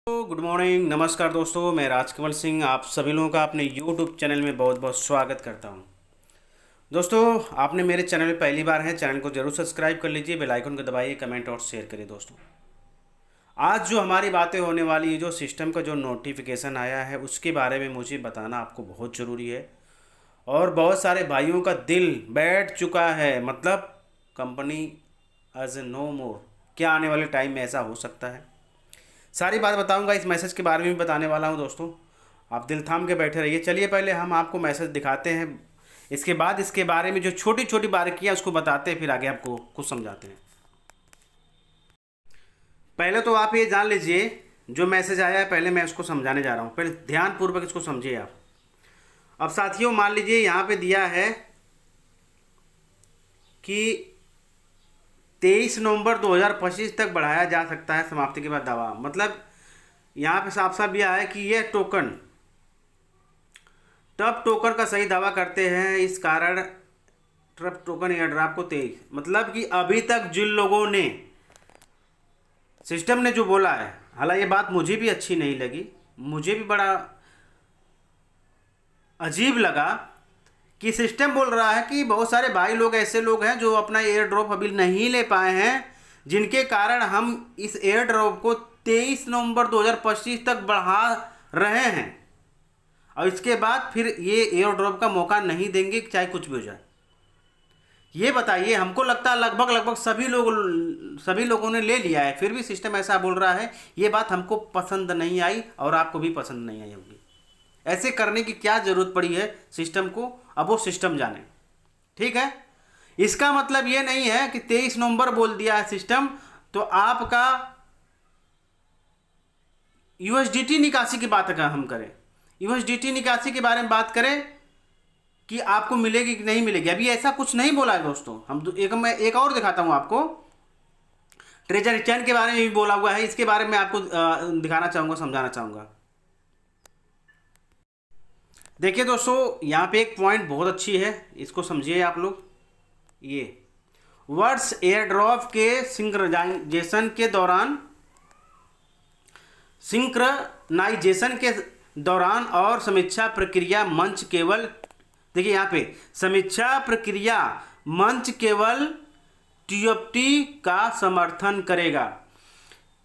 Good morning, नमस्कार दोस्तों। मैं राजकमल सिंह आप सभी लोगों का अपने यूट्यूब चैनल में बहुत बहुत स्वागत करता हूं। दोस्तों, आपने मेरे चैनल में पहली बार है, चैनल को जरूर सब्सक्राइब कर लीजिए, बेल आइकन को दबाइए, कमेंट और शेयर करिए। दोस्तों, आज जो हमारी बातें होने वाली है, जो सिस्टम का जो नोटिफिकेशन आया है उसके बारे में मुझे बताना आपको बहुत ज़रूरी है। और बहुत सारे भाइयों का दिल बैठ चुका है, मतलब कंपनी एज ए नो मोर। क्या आने वाले टाइम में ऐसा हो सकता है? सारी बात बताऊंगा, इस मैसेज के बारे में भी बताने वाला हूं। दोस्तों, आप दिल थाम के बैठे रहिए। चलिए पहले हम आपको मैसेज दिखाते हैं, इसके बाद इसके बारे में जो छोटी छोटी बारीकियां उसको बताते हैं, फिर आगे आपको कुछ समझाते हैं। पहले तो आप ये जान लीजिए, जो मैसेज आया है पहले मैं उसको समझाने जा रहा हूँ, पहले ध्यानपूर्वक इसको समझिए आप। अब साथियों, मान लीजिए यहाँ पे दिया है कि 23 नवंबर 2025 तक बढ़ाया जा सकता है समाप्ति के बाद दावा। मतलब यहाँ पे साफ साफ दिया है कि यह टोकन टब टोकन का सही दावा करते हैं, इस कारण ट्रप टोकन एयरड्रॉप को 23, मतलब कि अभी तक जिन लोगों ने सिस्टम ने जो बोला है, हालांकि ये बात मुझे भी अच्छी नहीं लगी, मुझे भी बड़ा अजीब लगा कि सिस्टम बोल रहा है कि बहुत सारे भाई लोग ऐसे लोग हैं जो अपना एयर ड्रॉप अभी नहीं ले पाए हैं, जिनके कारण हम इस एयर ड्रॉप को 23 नवंबर 2025 तक बढ़ा रहे हैं, और इसके बाद फिर ये एयर ड्रॉप का मौका नहीं देंगे, चाहे कुछ भी हो जाए। ये बताइए, हमको लगता है लगभग सभी लोगों ने ले लिया है, फिर भी सिस्टम ऐसा बोल रहा है। ये बात हमको पसंद नहीं आई और आपको भी पसंद नहीं आई होगी। ऐसे करने की क्या जरूरत पड़ी है सिस्टम को, अब वो सिस्टम जाने। ठीक है, इसका मतलब ये नहीं है कि 23 नवंबर बोल दिया है सिस्टम तो आपका यूएसडीटी निकासी की बात अगर हम करें, यूएसडीटी निकासी के बारे में बात करें कि आपको मिलेगी कि नहीं मिलेगी, अभी ऐसा कुछ नहीं बोला है दोस्तों। मैं एक और दिखाता हूं आपको, ट्रेजर रिटर्न के बारे में भी बोला हुआ है, इसके बारे में आपको दिखाना चाहूंगा, समझाना चाहूंगा। देखिए दोस्तों, यहाँ पे एक पॉइंट बहुत अच्छी है, इसको समझिए आप लोग। ये वर्ड्स एयर ड्रॉप के सिंक्रनाइजेशन के दौरान और समीक्षा प्रक्रिया मंच केवल, देखिए यहाँ पे समीक्षा प्रक्रिया मंच केवल टीएफटी का समर्थन करेगा।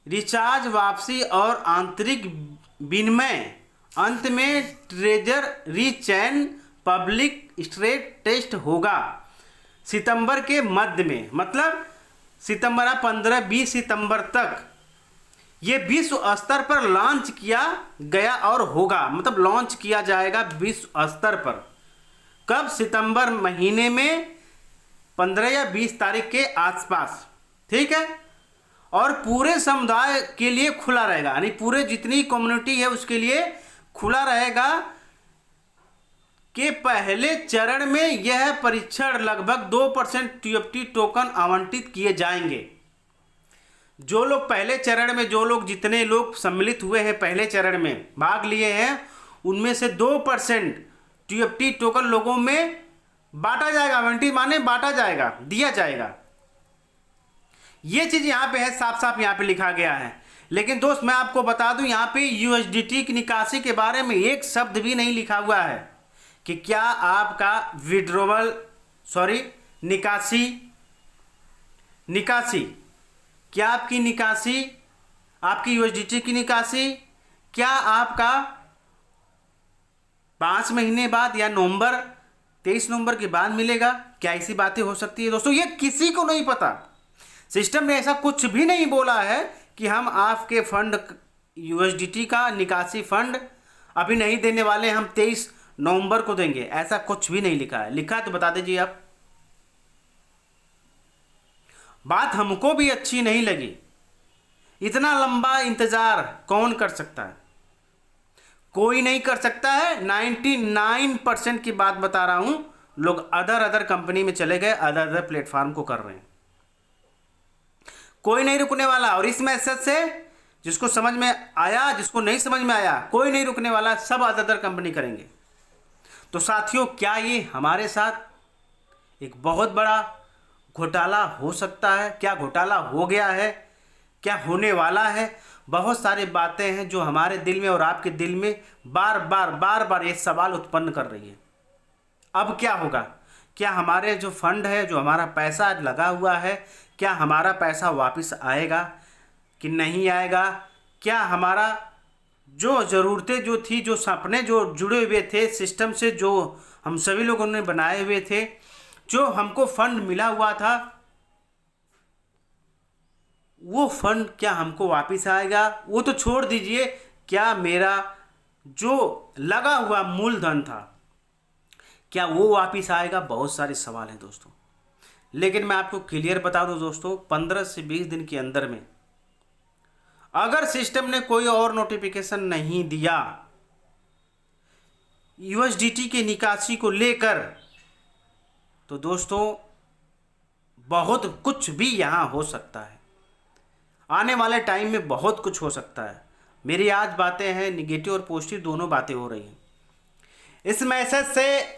रिचार्ज, वापसी और आंतरिक विनिमय, अंत में ट्रेजर रीचैन पब्लिक स्ट्रेट टेस्ट होगा सितंबर के मध्य में। मतलब सितंबर 15-20 सितंबर तक ये विश्व स्तर पर लॉन्च किया गया और होगा, मतलब लॉन्च किया जाएगा विश्व स्तर पर। कब? सितंबर महीने में 15 या 20 तारीख के आसपास। ठीक है, और पूरे समुदाय के लिए खुला रहेगा, यानी पूरे जितनी कम्युनिटी है उसके लिए खुला रहेगा। कि पहले चरण में यह परीक्षण लगभग 2% टीएफटी टोकन आवंटित किए जाएंगे। जो लोग पहले चरण में, जो लोग जितने लोग सम्मिलित हुए हैं पहले चरण में भाग लिए हैं, उनमें से 2% टीएफटी टोकन लोगों में बांटा जाएगा। आवंटित माने बांटा जाएगा, दिया जाएगा। ये चीज यहां पे है, साफ साफ यहां पे लिखा गया है। लेकिन दोस्त, मैं आपको बता दूं, यहां पे यूएसडीटी की निकासी के बारे में एक शब्द भी नहीं लिखा हुआ है कि क्या आपका विड्रॉवल, निकासी क्या आपकी निकासी, आपकी यूएसडीटी की निकासी क्या आपका 5 महीने बाद या 23 नवंबर के बाद मिलेगा? क्या ऐसी बातें हो सकती है दोस्तों? ये किसी को नहीं पता। सिस्टम ने ऐसा कुछ भी नहीं बोला है कि हम आपके फंड, यूएसडीटी का निकासी फंड अभी नहीं देने वाले, हम 23 नवंबर को देंगे, ऐसा कुछ भी नहीं लिखा है। लिखा है तो बता दीजिए आप। बात हमको भी अच्छी नहीं लगी। इतना लंबा इंतजार कौन कर सकता है? कोई नहीं कर सकता है। 99% की बात बता रहा हूं, लोग अदर कंपनी में चले गए, अदर प्लेटफॉर्म को कर रहे हैं। कोई नहीं रुकने वाला। और इस मैसेज से जिसको समझ में आया, जिसको नहीं समझ में आया, कोई नहीं रुकने वाला, सब अदर कंपनी करेंगे। तो साथियों, क्या ये हमारे साथ एक बहुत बड़ा घोटाला हो सकता है? क्या घोटाला हो गया है? क्या होने वाला है? बहुत सारी बातें हैं जो हमारे दिल में और आपके दिल में बार बार ये सवाल उत्पन्न कर रही है। अब क्या होगा? क्या हमारे जो फंड है, जो हमारा पैसा लगा हुआ है, क्या हमारा पैसा वापस आएगा कि नहीं आएगा? क्या हमारा जो ज़रूरतें जो थी, जो सपने जो जुड़े हुए थे सिस्टम से, जो हम सभी लोगों ने बनाए हुए थे, जो हमको फंड मिला हुआ था, वो फंड क्या हमको वापस आएगा? वो तो छोड़ दीजिए, क्या मेरा जो लगा हुआ मूलधन था क्या वो वापस आएगा? बहुत सारे सवाल हैं दोस्तों। लेकिन मैं आपको क्लियर बता दूं दोस्तों, 15 से 20 दिन के अंदर में अगर सिस्टम ने कोई और नोटिफिकेशन नहीं दिया यूएसडीटी के निकासी को लेकर, तो दोस्तों बहुत कुछ भी यहाँ हो सकता है। आने वाले टाइम में बहुत कुछ हो सकता है। मेरी आज बातें हैं निगेटिव और पॉजिटिव, दोनों बातें हो रही हैं। इस मैसेज से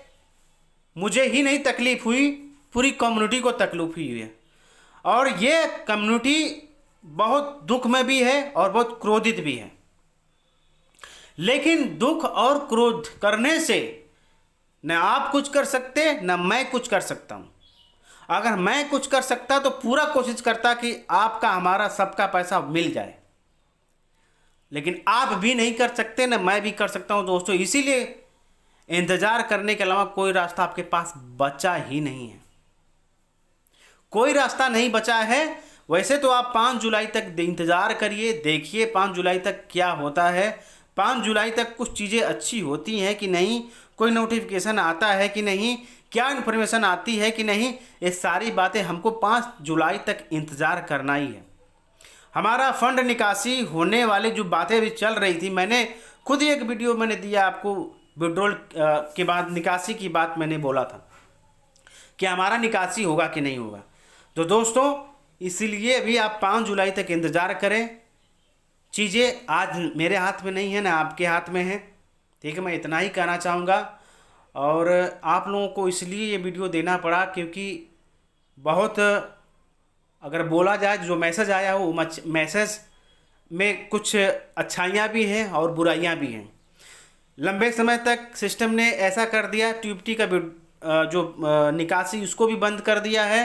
मुझे ही नहीं तकलीफ हुई, पूरी कम्युनिटी को तकलीफ हुई है। और ये कम्युनिटी बहुत दुख में भी है और बहुत क्रोधित भी है। लेकिन दुख और क्रोध करने से न आप कुछ कर सकते न मैं कुछ कर सकता हूँ। अगर मैं कुछ कर सकता तो पूरा कोशिश करता कि आपका हमारा सबका पैसा मिल जाए, लेकिन आप भी नहीं कर सकते न मैं भी कर सकता हूँ दोस्तों। इसीलिए इंतज़ार करने के अलावा कोई रास्ता आपके पास बचा ही नहीं है, कोई रास्ता नहीं बचा है। वैसे तो आप 5 जुलाई तक इंतज़ार करिए, देखिए 5 जुलाई तक क्या होता है। 5 जुलाई तक कुछ चीज़ें अच्छी होती हैं कि नहीं, कोई नोटिफिकेशन आता है कि नहीं, क्या इन्फॉर्मेशन आती है कि नहीं, ये सारी बातें हमको 5 जुलाई तक इंतज़ार करना ही है। हमारा फंड निकासी होने वाली जो बातें भी चल रही थी, मैंने खुद ही एक वीडियो मैंने दिया आपको, विड्रॉल के बाद निकासी की बात मैंने बोला था कि हमारा निकासी होगा कि नहीं होगा। तो दोस्तों इसलिए भी आप 5 जुलाई तक इंतज़ार करें। चीज़ें आज मेरे हाथ में नहीं है ना आपके हाथ में है, ठीक है। मैं इतना ही कहना चाहूँगा। और आप लोगों को इसलिए ये वीडियो देना पड़ा क्योंकि बहुत, अगर बोला जाए जो मैसेज आया हो, मैसेज में कुछ अच्छाइयाँ भी हैं और बुराइयाँ भी हैं। लंबे समय तक सिस्टम ने ऐसा कर दिया, टीओटी का जो निकासी उसको भी बंद कर दिया है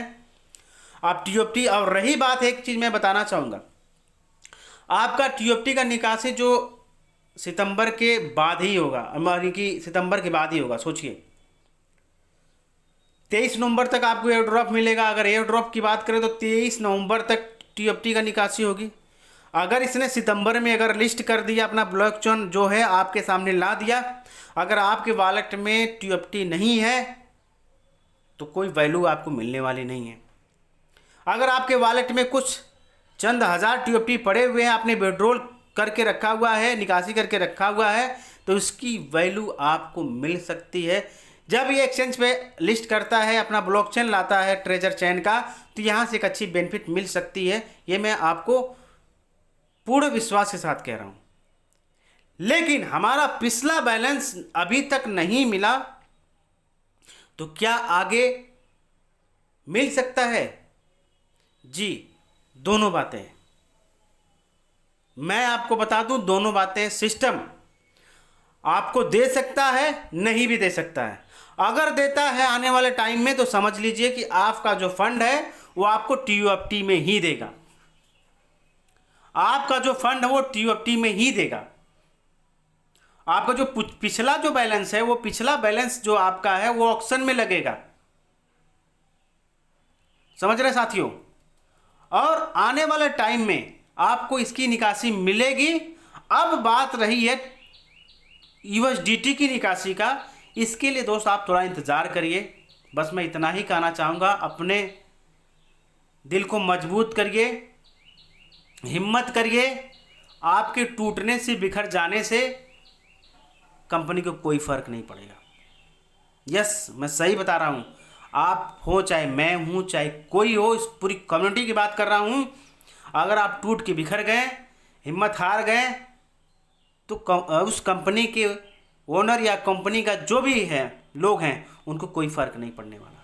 आप टीओटी। और रही बात, एक चीज़ मैं बताना चाहूँगा, आपका टीओटी का निकासी जो सितंबर के बाद ही होगा, यानी कि सितंबर के बाद ही होगा। सोचिए 23 नवंबर तक आपको एयर ड्रॉप मिलेगा। अगर एयर ड्रॉप की बात करें तो 23 नवंबर तक टीओटी का निकासी होगी। अगर इसने सितंबर में अगर लिस्ट कर दिया, अपना ब्लॉकचेन जो है आपके सामने ला दिया, अगर आपके वॉलेट में टीओटी नहीं है तो कोई वैल्यू आपको मिलने वाली नहीं है। अगर आपके वॉलेट में कुछ चंद हज़ार टीओटी पड़े हुए हैं, आपने विड्रॉल करके रखा हुआ है, निकासी करके रखा हुआ है, तो इसकी वैल्यू आपको मिल सकती है। जब ये एक्सचेंज पे लिस्ट करता है, अपना ब्लॉकचेन लाता है ट्रेजर चेन का, तो यहाँ से एक अच्छी बेनिफिट मिल सकती है। ये मैं आपको पूर्ण विश्वास के साथ कह रहा हूँ। लेकिन हमारा पिछला बैलेंस अभी तक नहीं मिला, तो क्या आगे मिल सकता है? जी, दोनों बातें। मैं आपको बता दूं, दोनों बातें सिस्टम आपको दे सकता है, नहीं भी दे सकता है। अगर देता है आने वाले टाइम में, तो समझ लीजिए कि आपका जो फंड है वो आपको टीओटी में ही देगा। आपका जो फंड है वो टीओटी में ही देगा। आपका जो पिछला जो बैलेंस है, वो पिछला बैलेंस जो आपका है वो ऑक्शन में लगेगा। समझ रहे साथियों? और आने वाले टाइम में आपको इसकी निकासी मिलेगी। अब बात रही है यूएसडीटी की निकासी का, इसके लिए दोस्त आप थोड़ा इंतज़ार करिए। बस मैं इतना ही कहना चाहूँगा। अपने दिल को मजबूत करिए, हिम्मत करिए। आपके टूटने से, बिखर जाने से कंपनी को कोई फ़र्क नहीं पड़ेगा। यस, मैं सही बता रहा हूँ। आप हो चाहे मैं हूँ, चाहे कोई हो, इस पूरी कम्युनिटी की बात कर रहा हूँ। अगर आप टूट के बिखर गए, हिम्मत हार गए, तो उस कंपनी के ओनर या कंपनी का जो भी है लोग हैं, उनको कोई फ़र्क नहीं पड़ने वाला।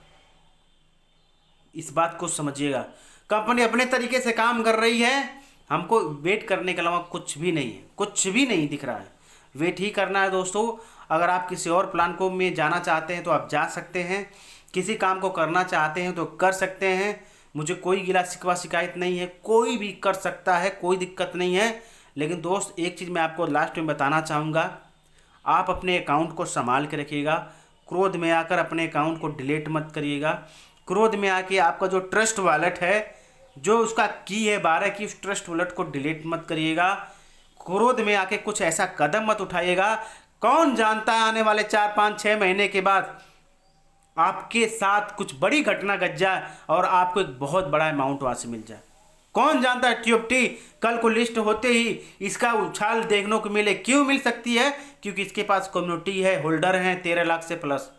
इस बात को समझिएगा। कंपनी अपने तरीके से काम कर रही है, हमको वेट करने के अलावा कुछ भी नहीं है, कुछ भी नहीं दिख रहा है। वेट ही करना है दोस्तों। अगर आप किसी और प्लान को में जाना चाहते हैं तो आप जा सकते हैं, किसी काम को करना चाहते हैं तो कर सकते हैं। मुझे कोई गिला शिकवा शिकायत नहीं है, कोई भी कर सकता है, कोई दिक्कत नहीं है। लेकिन दोस्त एक चीज़ मैं आपको लास्ट में बताना चाहूँगा, आप अपने अकाउंट को संभाल के रखिएगा। क्रोध में आकर अपने अकाउंट को डिलीट मत करिएगा। क्रोध में आके आपका जो ट्रस्ट वॉलेट है, जो उसका की है 12 की, उस ट्रस्ट वॉलेट को डिलीट मत करिएगा। क्रोध में आके कुछ ऐसा कदम मत उठाइएगा, कौन जानता है आने वाले 4, 5, 6 महीने के बाद आपके साथ कुछ बड़ी घटना घट जाए और आपको एक बहुत बड़ा अमाउंट वहाँ से मिल जाए। कौन जानता है टीओटी कल को लिस्ट होते ही इसका उछाल देखने को मिले। क्यों मिल सकती है? क्योंकि इसके पास कम्युनिटी है, होल्डर हैं 13 लाख से प्लस।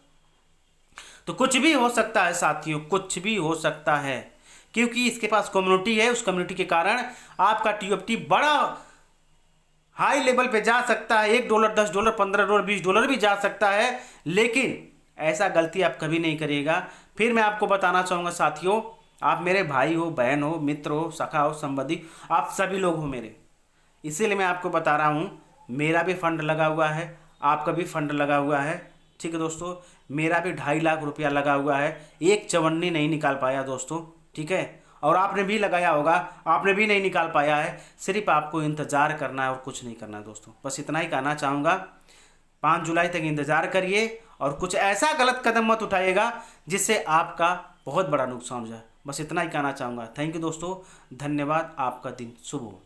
तो कुछ भी हो सकता है साथियों, कुछ भी हो सकता है, क्योंकि इसके पास कम्युनिटी है। उस कम्युनिटी के कारण आपका टीओटी बड़ा हाई लेवल पे जा सकता है। $1, $10, $15, $20 भी जा सकता है। लेकिन ऐसा गलती आप कभी नहीं करिएगा। फिर मैं आपको बताना चाहूँगा साथियों, आप मेरे भाई हो, बहन हो, मित्र हो, सखा हो, संबंधी, आप सभी लोग हो मेरे। इसीलिए मैं आपको बता रहा हूँ, मेरा भी फंड लगा हुआ है, आपका भी फंड लगा हुआ है। ठीक है दोस्तों, मेरा भी 2.5 लाख रुपया लगा हुआ है। एक चवन्नी नहीं निकाल पाया दोस्तों, ठीक है। और आपने भी लगाया होगा, आपने भी नहीं निकाल पाया है। सिर्फ आपको इंतज़ार करना है और कुछ नहीं करना है दोस्तों। बस इतना ही कहना चाहूँगा। 5 जुलाई तक इंतज़ार करिए और कुछ ऐसा गलत कदम मत उठाइएगा जिससे आपका बहुत बड़ा नुकसान हो जाए। बस इतना ही कहना चाहूँगा। थैंक यू दोस्तों, धन्यवाद। आपका दिन शुभ हो।